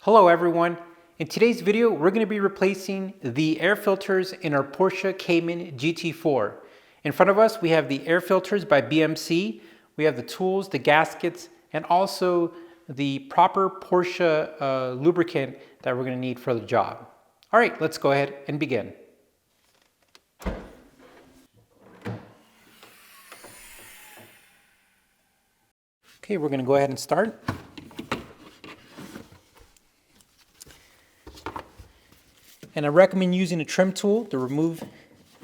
Hello everyone. In today's video, we're going to be replacing the air filters in our Porsche Cayman GT4. In front of us, we have the air filters by BMC. We have the tools, the gaskets, and also the proper Porsche lubricant that we're going to need for the job. All right, let's go ahead and begin. Okay, we're going to go ahead and start. And I recommend using a trim tool to remove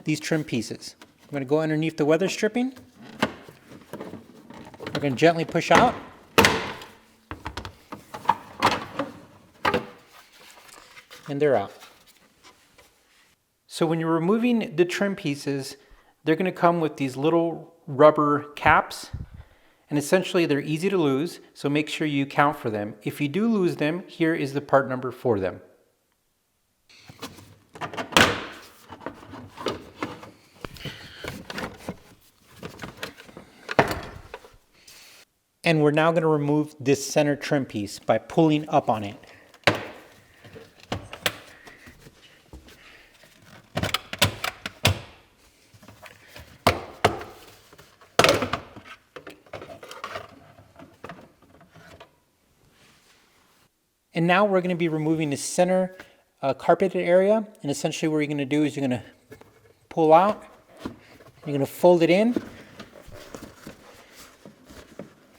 these trim pieces. I'm going to go underneath the weather stripping. We're going to gently push out. And they're out. So when you're removing the trim pieces, they're going to come with these little rubber caps. And essentially they're easy to lose, so make sure you count for them. If you do lose them, here is the part number for them. And we're now going to remove this center trim piece by pulling up on it. And now we're going to be removing the center carpeted area. And essentially what you're going to do is you're going to pull out, you're going to fold it in.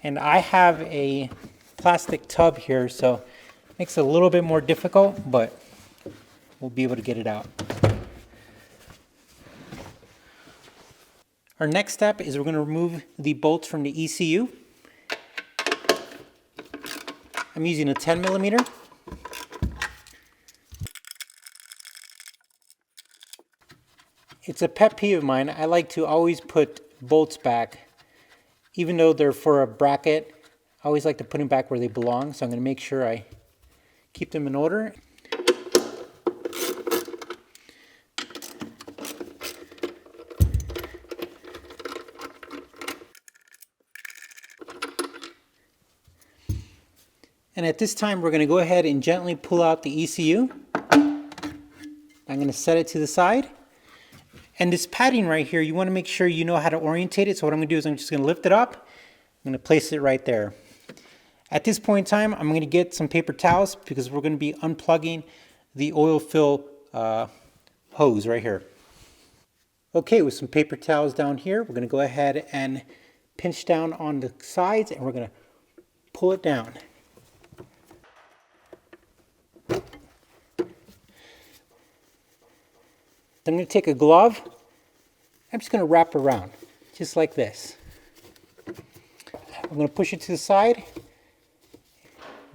And I have a plastic tub here, so it makes it a little bit more difficult, but we'll be able to get it out. Our next step is we're going to remove the bolts from the ECU. I'm using a 10 millimeter. It's a pet peeve of mine. I like to always put bolts back. Even though they're for a bracket, I always like to put them back where they belong. So I'm going to make sure I keep them in order. And at this time, we're going to go ahead and gently pull out the ECU. I'm going to set it to the side. And this padding right here, you want to make sure you know how to orientate it. So what I'm going to do is I'm just going to lift it up. I'm going to place it right there. At this point in time, I'm going to get some paper towels because we're going to be unplugging the oil fill hose right here. Okay, with some paper towels down here, we're going to go ahead and pinch down on the sides and we're going to pull it down. I'm going to take a glove. I'm just going to wrap around, just like this. I'm going to push it to the side.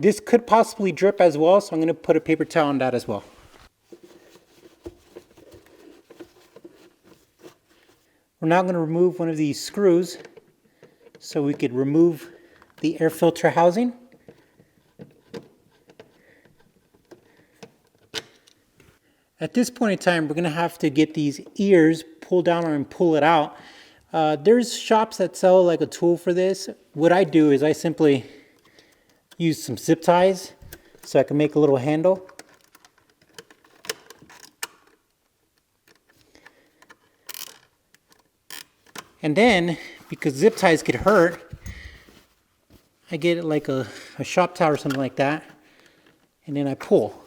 This could possibly drip as well, so I'm going to put a paper towel on that as well. We're now going to remove one of these screws so we could remove the air filter housing. At this point in time, we're going to have to get these ears pulled down and pull it out. There's shops that sell like a tool for this. What I do is I simply use some zip ties so I can make a little handle. And then, because zip ties could hurt, I get like a shop towel or something like that, and then I pull.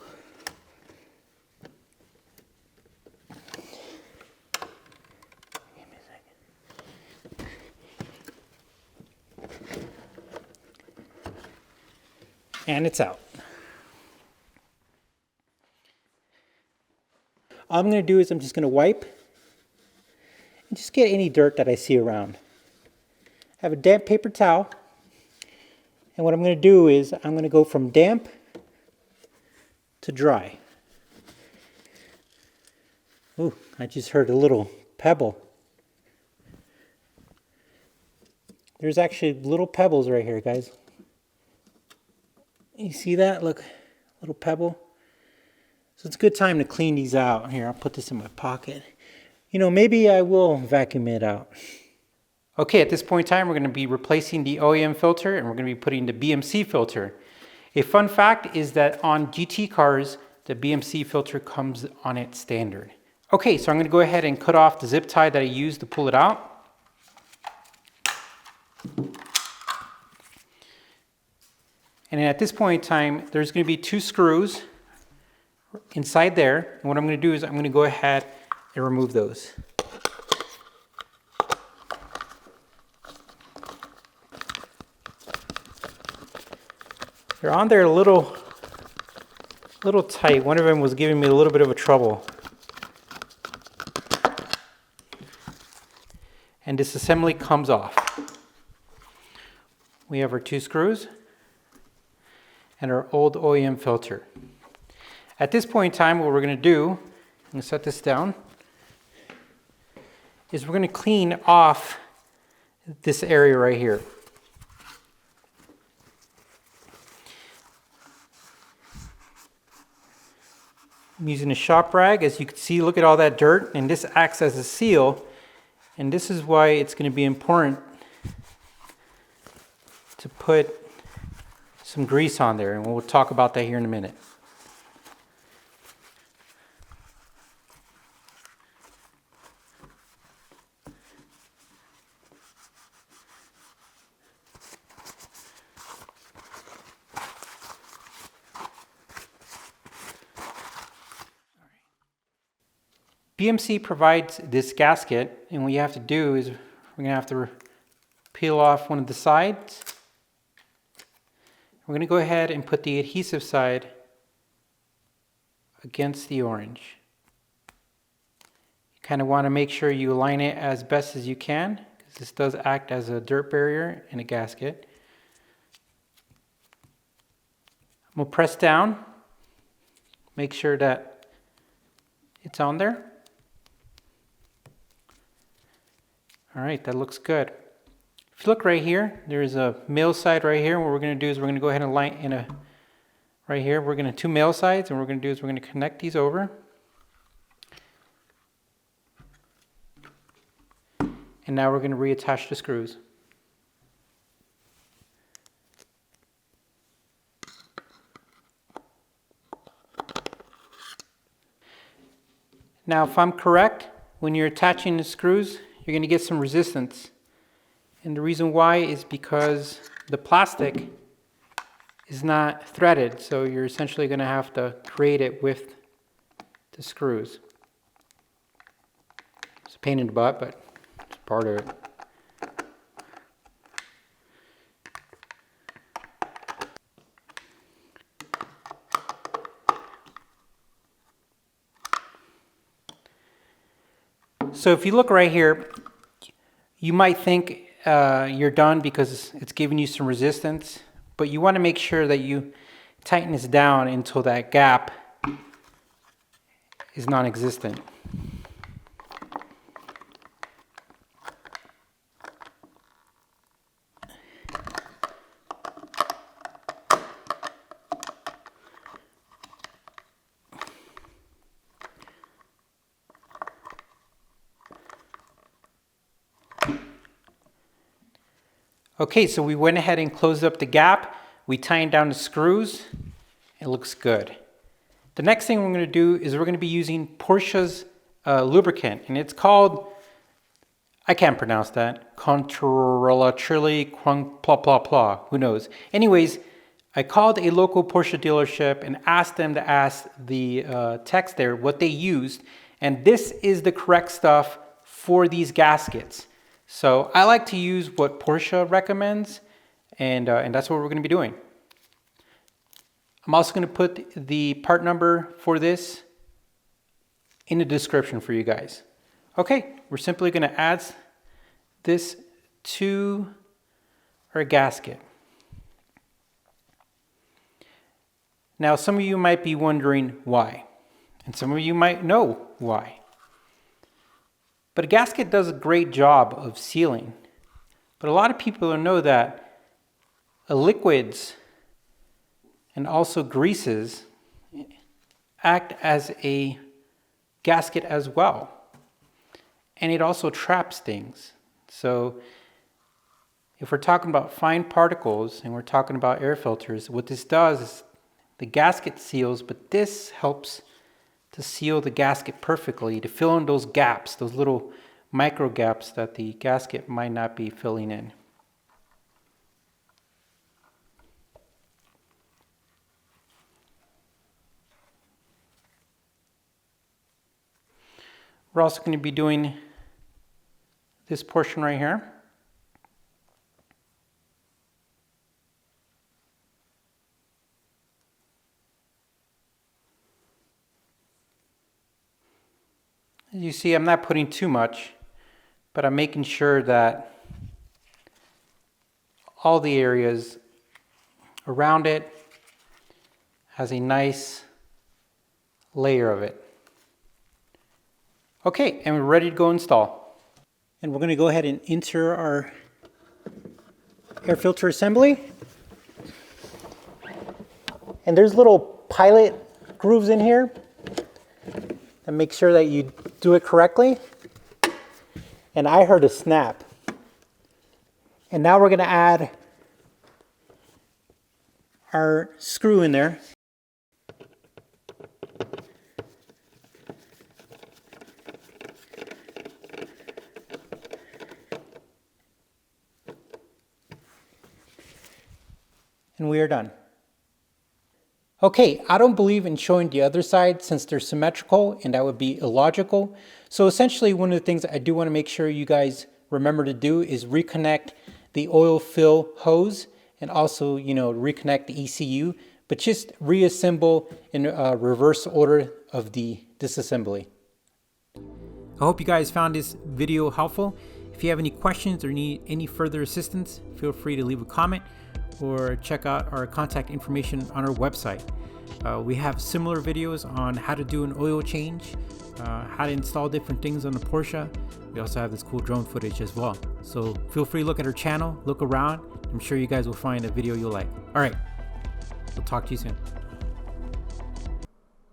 And it's out. All I'm going to do is I'm just going to wipe and just get any dirt that I see around. I have a damp paper towel, and what I'm going to do is I'm going to go from damp to dry. Ooh, I just heard a little pebble. There's actually little pebbles right here, guys. You see that? Look, little pebble. So it's a good time to clean these out. Here, I'll put this in my pocket. You know, maybe I will vacuum it out. Okay, at this point in time, we're going to be replacing the OEM filter and we're going to be putting the BMC filter. A fun fact is that on GT cars, the BMC filter comes on it standard. Okay, so I'm going to go ahead and cut off the zip tie that I used to pull it out. And at this point in time, there's going to be 2 screws inside there. And what I'm going to do is I'm going to go ahead and remove those. They're on there a little tight. One of them was giving me a little bit of a trouble. And this assembly comes off. We have our 2 screws and our old OEM filter. At this point in time, what we're going to do, I'm going to set this down, is we're going to clean off this area right here. I'm using a shop rag. As you can see, look at all that dirt, and this acts as a seal, and this is why it's going to be important to put some grease on there, and we'll talk about that here in a minute. BMC provides this gasket, and what you have to do is we're going to have to peel off one of the sides. We're going to go ahead and put the adhesive side against the orange. You kind of want to make sure you align it as best as you can, because this does act as a dirt barrier in a gasket. I'm going to press down, make sure that it's on there. All right, that looks good. If you look right here, there's a male side right here. What we're going to do is we're going to go ahead and line in right here. We're going to 2 male sides, and what we're going to do is we're going to connect these over. And now we're going to reattach the screws. Now, if I'm correct, when you're attaching the screws, you're going to get some resistance. And the reason why is because the plastic is not threaded, so you're essentially going to have to create it with the screws. It's a pain in the butt, but it's part of it. So if you look right here, you might think you're done because it's giving you some resistance, but you want to make sure that you tighten this down until that gap is non-existent. Okay, so we went ahead and closed up the gap. We tightened down the screws. It looks good. The next thing we're going to do is we're going to be using Porsche's lubricant, and it's called, I can't pronounce that, Controlachili Pla Pla Pla, who knows. Anyways, I called a local Porsche dealership and asked them to ask the techs there what they used, and this is the correct stuff for these gaskets. So I like to use what Porsche recommends, and that's what we're going to be doing. I'm also going to put the part number for this in the description for you guys. Okay, we're simply going to add this to our gasket. Now, some of you might be wondering why, and some of you might know why. But a gasket does a great job of sealing. But a lot of people don't know that liquids and also greases act as a gasket as well. And it also traps things. So if we're talking about fine particles and we're talking about air filters, what this does is the gasket seals, but this helps to seal the gasket perfectly, to fill in those gaps, those little micro gaps that the gasket might not be filling in. We're also going to be doing this portion right here. As you see, I'm not putting too much, but I'm making sure that all the areas around it has a nice layer of it. Okay, and we're ready to go install. And we're going to go ahead and enter our air filter assembly. And there's little pilot grooves in here. And make sure that you do it correctly. And I heard a snap. And now we're going to add our screw in there. And we are done. Okay, I don't believe in showing the other side since they're symmetrical and that would be illogical. So essentially one of the things I do want to make sure you guys remember to do is reconnect the oil fill hose and also, reconnect the ECU, but just reassemble in reverse order of the disassembly. I hope you guys found this video helpful. If you have any questions or need any further assistance, feel free to leave a comment or check out our contact information on our website. We have similar videos on how to do an oil change, how to install different things on the Porsche. We also have this cool drone footage as well. So feel free to look at our channel, look around. I'm sure you guys will find a video you'll like. All right, we'll talk to you soon.